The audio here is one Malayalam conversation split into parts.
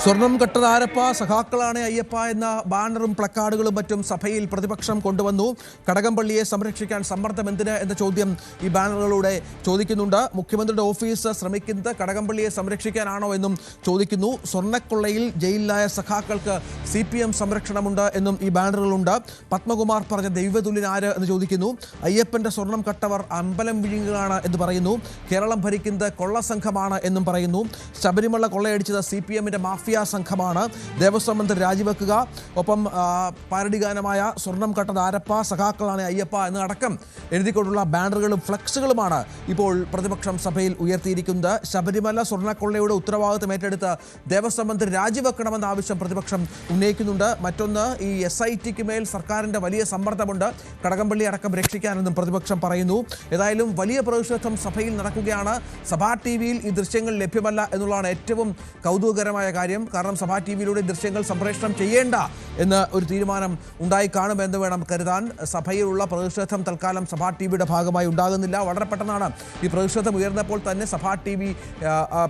സ്വർണം കട്ടതാരപ്പ സഖാക്കളാണ് അയ്യപ്പ എന്ന ബാനറും പ്ലക്കാർഡുകളും മറ്റും സഭയിൽ പ്രതിപക്ഷം കൊണ്ടുവന്നു. കടകംപള്ളിയെ സംരക്ഷിക്കാൻ സമ്മർദ്ദം എന്തിന് എന്ന ചോദ്യം ഈ ബാനറുകളിലൂടെ ചോദിക്കുന്നുണ്ട്. മുഖ്യമന്ത്രിയുടെ ഓഫീസ് ശ്രമിക്കുന്നത് കടകംപള്ളിയെ സംരക്ഷിക്കാനാണോ എന്നും ചോദിക്കുന്നു. സ്വർണ്ണക്കൊള്ളയിൽ ജയിലിലായ സഖാക്കൾക്ക് CPM സംരക്ഷണമുണ്ട് എന്നും ഈ ബാനറുകളുണ്ട്. പത്മകുമാർ പറഞ്ഞ ദൈവതുല്യനാര് എന്ന് ചോദിക്കുന്നു. അയ്യപ്പന്റെ സ്വർണം കട്ടവർ അമ്പലം വിഴുങ്ങുകയാണ് എന്ന് പറയുന്നു. കേരളം ഭരിക്കുന്നത് കൊള്ളസംഘമാണ് എന്നും പറയുന്നു. ശബരിമല കൊള്ളയടിച്ചത് CPMന്റെ മാഫിയ സംഘമാണ്. ദേവസ്വം മന്ത്രി രാജിവെക്കുക. ഒപ്പം പാരഡി ഗാനമായ സ്വർണം കട്ടത് ആരപ്പ സഖാക്കളാണ് അയ്യപ്പ എന്നടക്കം എഴുതിക്കൊണ്ടുള്ള ബാനറുകളും ഫ്ലക്സുകളുമാണ് ഇപ്പോൾ പ്രതിപക്ഷം സഭയിൽ ഉയർത്തിയിരിക്കുന്നത്. ശബരിമല സ്വർണ്ണക്കൊള്ളയുടെ ഉത്തരവാദിത്തം ഏറ്റെടുത്ത് ദേവസ്വം മന്ത്രി രാജിവെക്കണമെന്ന ആവശ്യം പ്രതിപക്ഷം ഉന്നയിക്കുന്നുണ്ട്. മറ്റൊന്ന്, ഈ SITക്ക് മേൽ സർക്കാരിന്റെ വലിയ സമ്മർദ്ദമുണ്ട്, കടകംപള്ളി അടക്കം രക്ഷിക്കാനെന്നും പ്രതിപക്ഷം പറയുന്നു. ഏതായാലും വലിയ പ്രതിഷേധം സഭയിൽ നടക്കുകയാണ്. സഭാ TV-യിൽ ഈ ദൃശ്യങ്ങൾ ലഭ്യമല്ല എന്നുള്ളതാണ് ഏറ്റവും കൗതുകകരമായ കാര്യം. കാരണം സഭാ TV-യിലൂടെ ദൃശ്യങ്ങൾ സംപ്രേഷണം ചെയ്യേണ്ട എന്ന് ഒരു തീരുമാനം ഉണ്ടായി കാണുമെന്ന് വേണം കരുതാൻ. സഭയിലുള്ള പ്രതിഷേധം തൽക്കാലം സഭാ TV-യുടെ ഭാഗമായി ഉണ്ടാകുന്നില്ല. വളരെ പെട്ടെന്നാണ് ഈ പ്രതിഷേധം ഉയർന്നപ്പോൾ തന്നെ സഭാ TV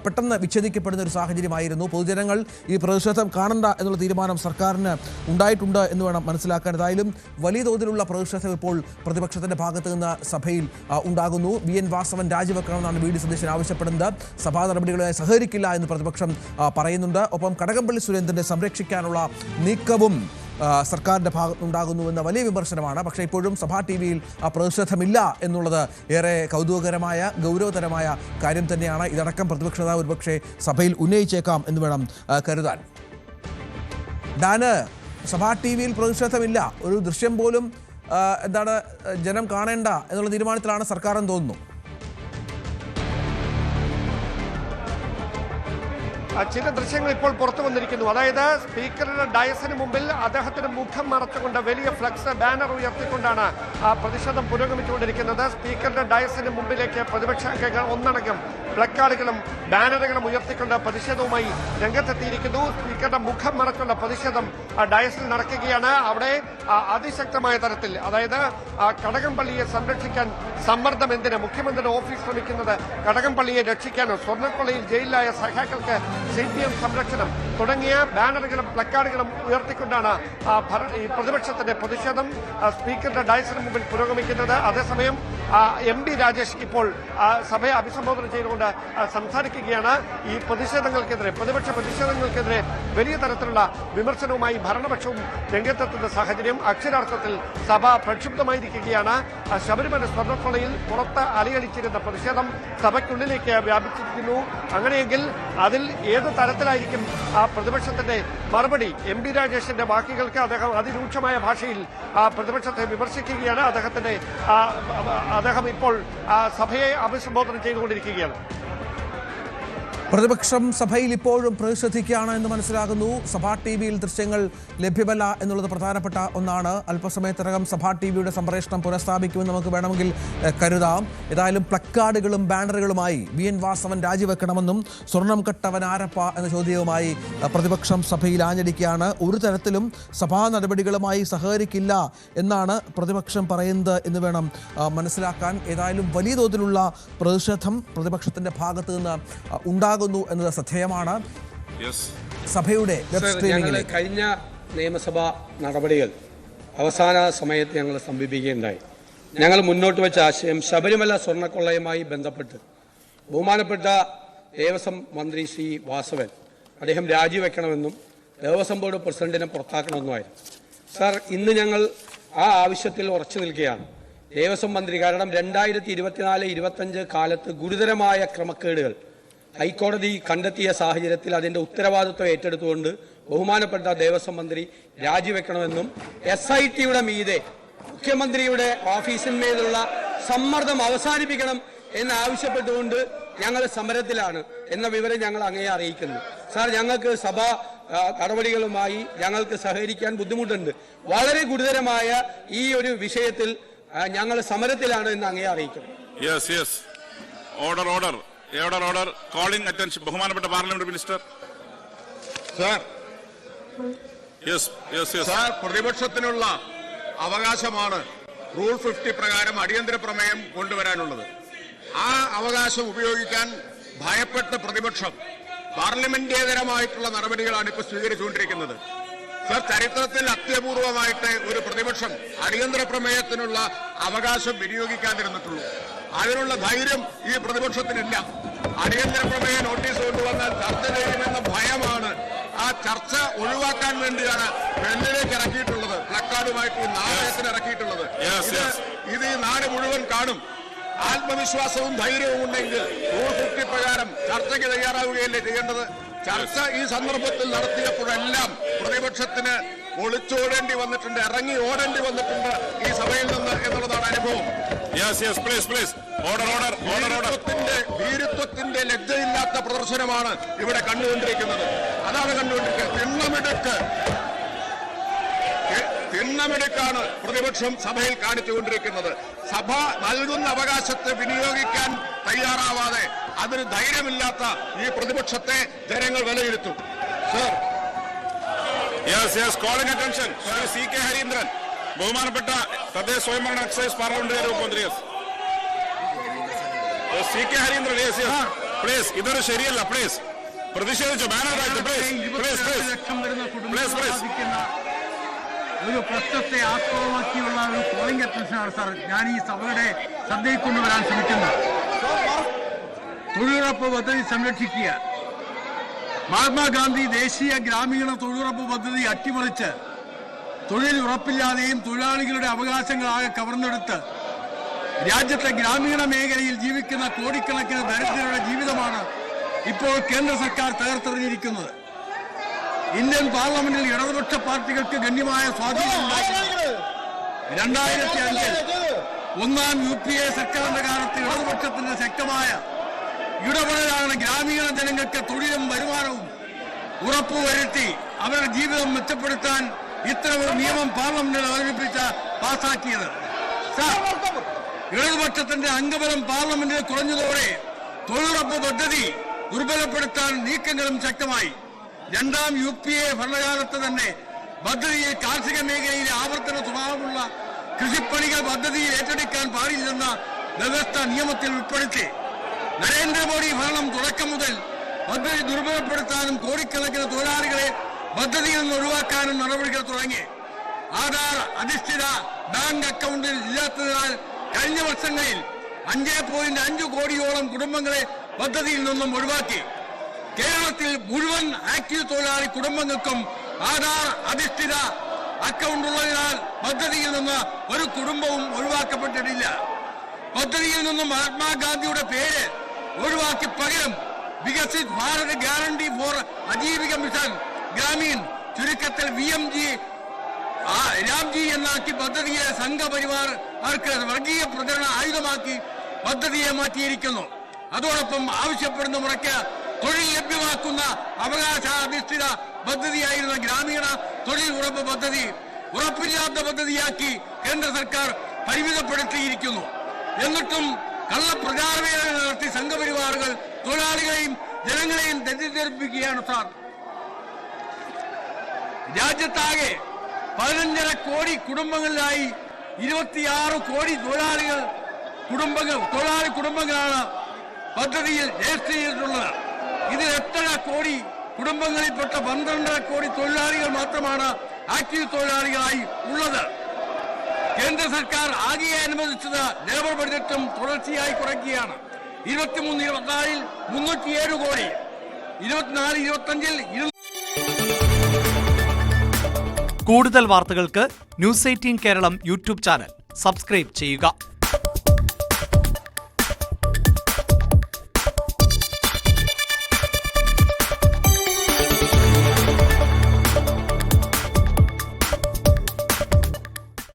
പെട്ടെന്ന് വിച്ഛേദിക്കപ്പെടുന്ന ഒരു സാഹചര്യമായിരുന്നു. പൊതുജനങ്ങൾ ഈ പ്രതിഷേധം കാണണ്ട എന്നുള്ള തീരുമാനം സർക്കാരിന് ഉണ്ടായിട്ടുണ്ട് എന്ന് വേണം മനസ്സിലാക്കാൻ. ഏതായാലും വലിയ തോതിലുള്ള പ്രതിഷേധം ഇപ്പോൾ പ്രതിപക്ഷത്തിന്റെ ഭാഗത്ത് നിന്ന് സഭയിൽ ഉണ്ടാകുന്നു. VN വാസവൻ രാജിവെക്കണമെന്നാണ് VD സതീശൻ ആവശ്യപ്പെടുന്നത്. സഭാ നടപടികളുമായി സഹകരിക്കില്ല എന്ന് പ്രതിപക്ഷം പറയുന്നുണ്ട്. ഒപ്പം കടകംപള്ളി സുരേന്ദ്രനെ സംരക്ഷിക്കാനുള്ള നീക്കവും സർക്കാരിൻ്റെ ഭാഗത്തുനിന്നുണ്ടാകുന്നുവെന്ന വലിയ വിമർശനമാണ്. പക്ഷേ ഇപ്പോഴും സഭാ TV-യിൽ പ്രതിഷേധമില്ല എന്നുള്ളത് ഏറെ കൗതുകകരമായ ഗൗരവതരമായ കാര്യം തന്നെയാണ്. ഇതടക്കം പ്രതിപക്ഷ നേതാവ് ഒരുപക്ഷെ സഭയിൽ ഉന്നയിച്ചേക്കാം എന്ന് വേണം കരുതാൻ. ഡാന്, സഭാ TV-യിൽ പ്രതിഷേധമില്ല, ഒരു ദൃശ്യം പോലും ജനം കാണേണ്ട എന്നുള്ള തീരുമാനത്തിലാണ് സർക്കാരെന്ന് തോന്നുന്നു. ചില ദൃശ്യങ്ങൾ ഇപ്പോൾ പുറത്തു വന്നിരിക്കുന്നു. അതായത് സ്പീക്കറുടെ ഡയസിന് മുമ്പിൽ അദ്ദേഹത്തിന്റെ മുഖം മറച്ചുകൊണ്ട് വലിയ ഫ്ലക്സ് ബാനർ ഉയർത്തിക്കൊണ്ടാണ് പ്രതിഷേധം പുരോഗമിച്ചുകൊണ്ടിരിക്കുന്നത്. സ്പീക്കറുടെ ഡയസിന് മുമ്പിലേക്ക് പ്രതിപക്ഷ അംഗങ്ങൾ ഒന്നടങ്കം പ്ലക്കാർഡുകളും ബാനറുകളും ഉയർത്തിക്കൊണ്ട് പ്രതിഷേധവുമായി രംഗത്തെത്തിയിരിക്കുന്നു. സ്പീക്കറുടെ മുഖം മറച്ചുള്ള പ്രതിഷേധം ഡയസിൽ നടക്കുകയാണ്. അവിടെ അതിശക്തമായ തരത്തിൽ, അതായത് കടകംപള്ളിയെ സംരക്ഷിക്കാൻ സമ്മർദ്ദം എന്തിന്, മുഖ്യമന്ത്രിയുടെ ഓഫീസ് ശ്രമിക്കുന്നത് കടകംപള്ളിയെ രക്ഷിക്കാനോ, സ്വർണ്ണക്കൊള്ളയിൽ ജയിലിലായ സഖാക്കൾക്ക് CPM സംരക്ഷണം തുടങ്ങിയ ബാനറുകളും പ്ലക്കാർഡുകളും ഉയർത്തിക്കൊണ്ടാണ് ഈ പ്രതിപക്ഷത്തിന്റെ പ്രതിഷേധം സ്പീക്കറുടെ ഡയസിന് മുമ്പിൽ പുരോഗമിക്കുന്നത്. അതേസമയം MP രാജേഷ് ഇപ്പോൾ സഭയെ അഭിസംബോധന ചെയ്തുകൊണ്ട് സംസാരിക്കുകയാണ്. ഈ പ്രതിഷേധങ്ങൾക്കെതിരെ, പ്രതിപക്ഷ പ്രതിഷേധങ്ങൾക്കെതിരെ വലിയ തരത്തിലുള്ള വിമർശനവുമായി ഭരണപക്ഷവും രംഗത്തെത്തുന്ന സാഹചര്യം. അക്ഷരാർത്ഥത്തിൽ സഭ പ്രക്ഷുബ്ധമായിരിക്കുകയാണ്. ശബരിമല സ്വർണ്ണക്കൊള്ളയിൽ പുറത്ത് അലയടിച്ചിരുന്ന പ്രതിഷേധം സഭയ്ക്കുള്ളിലേക്ക് വ്യാപിച്ചിരിക്കുന്നു. അങ്ങനെയെങ്കിൽ അതിൽ ഏത് തരത്തിലായിരിക്കും പ്രതിപക്ഷത്തിന്റെ മറുപടി? MP രാജേഷിന്റെ വാക്കുകൾക്ക് അദ്ദേഹം അതിരൂക്ഷമായ ഭാഷയിൽ പ്രതിപക്ഷത്തെ വിമർശിക്കുകയാണ്. അദ്ദേഹം ഇപ്പോൾ സഭയെ അഭിസംബോധന ചെയ്തുകൊണ്ടിരിക്കുകയാണ്. പ്രതിപക്ഷം സഭയിൽ ഇപ്പോഴും പ്രതിഷേധിക്കുകയാണ് എന്ന് മനസ്സിലാകുന്നു. സഭാ TV-യിൽ ദൃശ്യങ്ങൾ ലഭ്യമല്ല എന്നുള്ളത് പ്രധാനപ്പെട്ട ഒന്നാണ്. അല്പസമയത്തിനകം സഭാ TV-യുടെ സംപ്രേഷണം പുനഃസ്ഥാപിക്കുമെന്ന് നമുക്ക് വേണമെങ്കിൽ കരുതാം. ഏതായാലും പ്ലക്കാർഡുകളും ബാനറുകളുമായി VN വാസവൻ രാജിവെക്കണമെന്നും സ്വർണം കട്ടവൻ ആരപ്പ എന്ന ചോദ്യവുമായി പ്രതിപക്ഷം സഭയിൽ ആഞ്ഞടിക്കുകയാണ്. ഒരു തരത്തിലും സഭാ നടപടികളുമായി സഹകരിക്കില്ല എന്നാണ് പ്രതിപക്ഷം പറയുന്നത് എന്ന് വേണം മനസ്സിലാക്കാൻ. ഏതായാലും വലിയ തോതിലുള്ള പ്രതിഷേധം പ്രതിപക്ഷത്തിന്റെ ഭാഗത്ത് നിന്ന് ഉണ്ടാകുന്നു എന്നത് ശ്രദ്ധേയമാണ്. സഭയുടെ കഴിഞ്ഞ നിയമസഭാ നടപടികൾ അവസാന സമയത്ത് ഞങ്ങൾ സമീപിക്കുകയുണ്ടായി. ഞങ്ങൾ മുന്നോട്ട് വെച്ച ആശയം ശബരിമല സ്വർണ്ണക്കൊള്ളയുമായി ബന്ധപ്പെട്ട് ബഹുമാനപ്പെട്ട ദേവസ്വം മന്ത്രി ശ്രീ വാസവൻ അദ്ദേഹം രാജിവെക്കണമെന്നും ദേവസ്വം ബോർഡ് പ്രസിഡന്റിനെ പുറത്താക്കണമെന്നുമായിരുന്നു. സാർ, ഇന്ന് ഞങ്ങൾ ആ ആവശ്യത്തിൽ ഉറച്ചു നിൽക്കുകയാണ്. ദേവസ്വം മന്ത്രി, കാരണം 2024-25 കാലത്ത് ഗുരുതരമായ ക്രമക്കേടുകൾ ഹൈക്കോടതി കണ്ടെത്തിയ സാഹചര്യത്തിൽ അതിന്റെ ഉത്തരവാദിത്വം ഏറ്റെടുത്തുകൊണ്ട് ബഹുമാനപ്പെട്ട ദേവസ്വം മന്ത്രി രാജിവെക്കണമെന്നും SIT-യുടെ മീതെ മുഖ്യമന്ത്രിയുടെ ഓഫീസിന്മേലുള്ള സമ്മർദ്ദം അവസാനിപ്പിക്കണം എന്നാവശ്യപ്പെട്ടുകൊണ്ട് ഞങ്ങൾ സമരത്തിലാണ് എന്ന വിവരം ഞങ്ങൾ അങ്ങയെ അറിയിക്കുന്നു. സാർ, ഞങ്ങൾക്ക് സഭാ നടപടികളുമായി ഞങ്ങൾക്ക് സഹകരിക്കാൻ ബുദ്ധിമുട്ടുണ്ട്. വളരെ ഗുരുതരമായ ഈ ഒരു വിഷയത്തിൽ ഞങ്ങൾ സമരത്തിലാണ് എന്ന് അങ്ങയെ അറിയിക്കുന്നു. Order. Calling attention. ബഹുമാനപ്പെട്ട പാർലമെന്റ് മിനിസ്റ്റർ. സർ, സാർ, പ്രതിപക്ഷത്തിനുള്ള അവകാശമാണ് റൂൾ 50 പ്രകാരം അടിയന്തര പ്രമേയം കൊണ്ടുവരാനുള്ളത്. ആ അവകാശം ഉപയോഗിക്കാൻ ഭയപ്പെട്ട പ്രതിപക്ഷം പാർലമെന്റേതരമായിട്ടുള്ള നടപടികളാണ് ഇപ്പോൾ സ്വീകരിച്ചുകൊണ്ടിരിക്കുന്നത്. സർ, ചരിത്രത്തിൽ അത്യപൂർവമായിട്ട് ഒരു പ്രതിപക്ഷം അടിയന്തര പ്രമേയത്തിനുള്ള അവകാശം വിനിയോഗിക്കാതിരുന്നിട്ടുള്ളൂ. അതിനുള്ള ധൈര്യം ഈ പ്രതിപക്ഷത്തിനില്ല. അടിയന്തര പ്രമേയ നോട്ടീസ് കൊണ്ടുവന്നാൽ ചർച്ച ചെയ്യുമെന്ന ഭയമാണ്. ആ ചർച്ച ഒഴിവാക്കാൻ വേണ്ടിയാണ് വെള്ളിലേക്ക് ഇറക്കിയിട്ടുള്ളത്, പ്ലക്കാർഡുമായിട്ട് ഈ നാടകത്തിന് ഇറക്കിയിട്ടുള്ളത്. ഇത് ഈ നാട് മുഴുവൻ കാണും. ആത്മവിശ്വാസവും ധൈര്യവും ഉണ്ടെങ്കിൽ റൂൾ 50 പ്രകാരം ചർച്ചയ്ക്ക് തയ്യാറാവുകയല്ലേ ചെയ്യേണ്ടത്? ചർച്ച ഈ സന്ദർഭത്തിൽ നടത്തിയപ്പോഴെല്ലാം പ്രതിപക്ഷത്തിന് ഒളിച്ചോടേണ്ടി വന്നിട്ടുണ്ട്, ഇറങ്ങി ഓടേണ്ടി വന്നിട്ടുണ്ട് ഈ സഭയിൽ നിന്ന് എന്നുള്ളതാണ് അനുഭവം. വീരത്വത്തിന്റെ ലജ്ജയില്ലാത്ത പ്രദർശനമാണ് ഇവിടെ കണ്ടുകൊണ്ടിരിക്കുന്നത്. അതാണ് കണ്ടുകൊണ്ടിരിക്കുന്നത്. തിണ്ണമെടുക്കാണ് പ്രതിപക്ഷം സഭയിൽ കാണിച്ചുകൊണ്ടിരിക്കുന്നത്. സഭ നൽകുന്ന അവകാശത്തെ വിനിയോഗിക്കാൻ തയ്യാറാവാതെ അതിന് ധൈര്യമില്ലാത്ത ഈ പ്രതിപക്ഷത്തെ ജനങ്ങൾ വിലയിരുത്തും. Sir, calling attention C K Harindran, ബഹുമാനപ്പെട്ട തദ്ദേശ സ്വയംഭരണ എക്സൈസ് പാർലമെന്ററി ഉപമന്ത്രി സി കെ ഹരീന്ദ്രൻ, പ്ലീസ്, ഇതൊരു ശരിയല്ല, പ്ലീസ് പ്രതിഷേധിച്ചു. ബാനർ ഒരു പ്രശ്നത്തെ ആസ്പദമാക്കിയുള്ള ഒരു കോളിംഗ് അറ്റൻഷനാണ് സാർ ഞാൻ ഈ സഭയുടെ ശ്രദ്ധയിൽ കൊണ്ടുവരാൻ ശ്രമിക്കുന്നത്. തൊഴിലുറപ്പ് പദ്ധതി സംരക്ഷിക്കുക. മഹാത്മാഗാന്ധി ദേശീയ ഗ്രാമീണ തൊഴിലുറപ്പ് പദ്ധതി അട്ടിമറിച്ച് തൊഴിൽ ഉറപ്പില്ലാതെയും തൊഴിലാളികളുടെ അവകാശങ്ങളാകെ കവർന്നെടുത്ത് രാജ്യത്തെ ഗ്രാമീണ മേഖലയിൽ ജീവിക്കുന്ന കോടിക്കണക്കിന് ദരിദ്രരുടെ ജീവിതമാണ് ഇപ്പോൾ കേന്ദ്ര സർക്കാർ തകർത്തെറിഞ്ഞിരിക്കുന്നത്. ഇന്ത്യൻ പാർലമെന്റിൽ ഇടതുപക്ഷ പാർട്ടികൾക്ക് ഗണ്യമായ സ്വാധീനം 2005 ഒന്നാം UPA സർക്കാരിന്റെ കാലത്ത് ഇടതുപക്ഷത്തിന്റെ ശക്തമായ ഇടപെടലാണ് ഗ്രാമീണ ജനങ്ങൾക്ക് തൊഴിലും വരുമാനവും ഉറപ്പുവരുത്തി അവരുടെ ജീവിതം മെച്ചപ്പെടുത്താൻ ഇത്തരമൊരു നിയമം പാർലമെന്റിൽ അവതരിപ്പിച്ച് പാസാക്കിയത്. ഇടതുപക്ഷത്തിന്റെ അംഗബലം പാർലമെന്റിൽ കുറഞ്ഞതോടെ തൊഴിലുറപ്പ് പദ്ധതി ദുർബലപ്പെടുത്താൻ നീക്കങ്ങളും ശക്തമായി. രണ്ടാം UPA ഭരണകാലത്ത് തന്നെ പദ്ധതിയിൽ കാർഷിക മേഖലയിലെ ആവർത്തന സ്വഭാവമുള്ള കൃഷിപ്പണികൾ പദ്ധതിയിൽ ഏറ്റെടുക്കാൻ പാടില്ലെന്ന വ്യവസ്ഥ നിയമത്തിൽ ഉൾപ്പെടുത്തി. നരേന്ദ്രമോദി ഭരണം തുടക്കം മുതൽ പദ്ധതി ദുർബലപ്പെടുത്താനും കോടിക്കണക്കിന് തൊഴിലാളികളെ പദ്ധതിയിൽ നിന്ന് ഒഴിവാക്കാനും നടപടികൾ തുടങ്ങി. ആധാർ അധിഷ്ഠിത ബാങ്ക് അക്കൗണ്ടിൽ ഇല്ലാത്തതിനാൽ കഴിഞ്ഞ വർഷങ്ങളിൽ 5.5 കോടിയോളം കുടുംബങ്ങളെ പദ്ധതിയിൽ നിന്നും ഒഴിവാക്കി. കേരളത്തിൽ മുഴുവൻ ആക്റ്റീവ് തൊഴിലാളി കുടുംബങ്ങൾക്കും ആധാർ അധിഷ്ഠിത അക്കൗണ്ട് ഉള്ളതിനാൽ പദ്ധതിയിൽ നിന്ന് ഒരു കുടുംബവും ഒഴിവാക്കപ്പെട്ടിട്ടില്ല. പദ്ധതിയിൽ നിന്നും മഹാത്മാഗാന്ധിയുടെ പേര് ഒഴിവാക്കി പകരം Viksit Bharat guarantee for Ajeevika mission Gramin, ചുരുക്കത്തിൽ രാംജി എന്നാക്കി പദ്ധതിയെ സംഘപരിവാർക്ക് വർഗീയ പ്രചരണ ആയുധമാക്കി പദ്ധതിയെ മാറ്റിയിരിക്കുന്നു. അതോടൊപ്പം ആവശ്യപ്പെടുന്ന മുറയ്ക്ക് തൊഴിൽ ലഭ്യമാക്കുന്ന അവകാശാധിഷ്ഠിത പദ്ധതിയായിരുന്ന ഗ്രാമീണ തൊഴിൽ ഉറപ്പ് പദ്ധതി ഉറപ്പില്ലാത്ത പദ്ധതിയാക്കി കേന്ദ്ര സർക്കാർ പരിമിതപ്പെടുത്തിയിരിക്കുന്നു. എന്നിട്ടും കള്ളപ്രചാരവേല നടത്തി സംഘപരിവാറുകൾ തൊഴിലാളികളെയും ജനങ്ങളെയും തെറ്റിദ്ധരിപ്പിക്കുകയാണ് സാർ. രാജ്യത്താകെ 15.5 കോടി കുടുംബങ്ങളിലായി 26 കോടി തൊഴിലാളി കുടുംബങ്ങളാണ് പദ്ധതിയിൽ രജിസ്റ്റർ ചെയ്തിട്ടുള്ളത്. ഇതിൽ 8.5 കോടി കുടുംബങ്ങളിൽപ്പെട്ട 12.5 കോടി തൊഴിലാളികൾ മാത്രമാണ് ആക്റ്റീവ് തൊഴിലാളികളായി ഉള്ളത്. കേന്ദ്ര സർക്കാർ ആകെ അനുവദിച്ചത് ലേബർ ബഡ്ജറ്റും തുടർച്ചയായി കുറയ്ക്കുകയാണ്. 23-24 307 കോടി, 24-25 കൂടുതൽ വാർത്തകൾക്ക് News 18 Keralam YouTube channel subscribe ചെയ്യുക.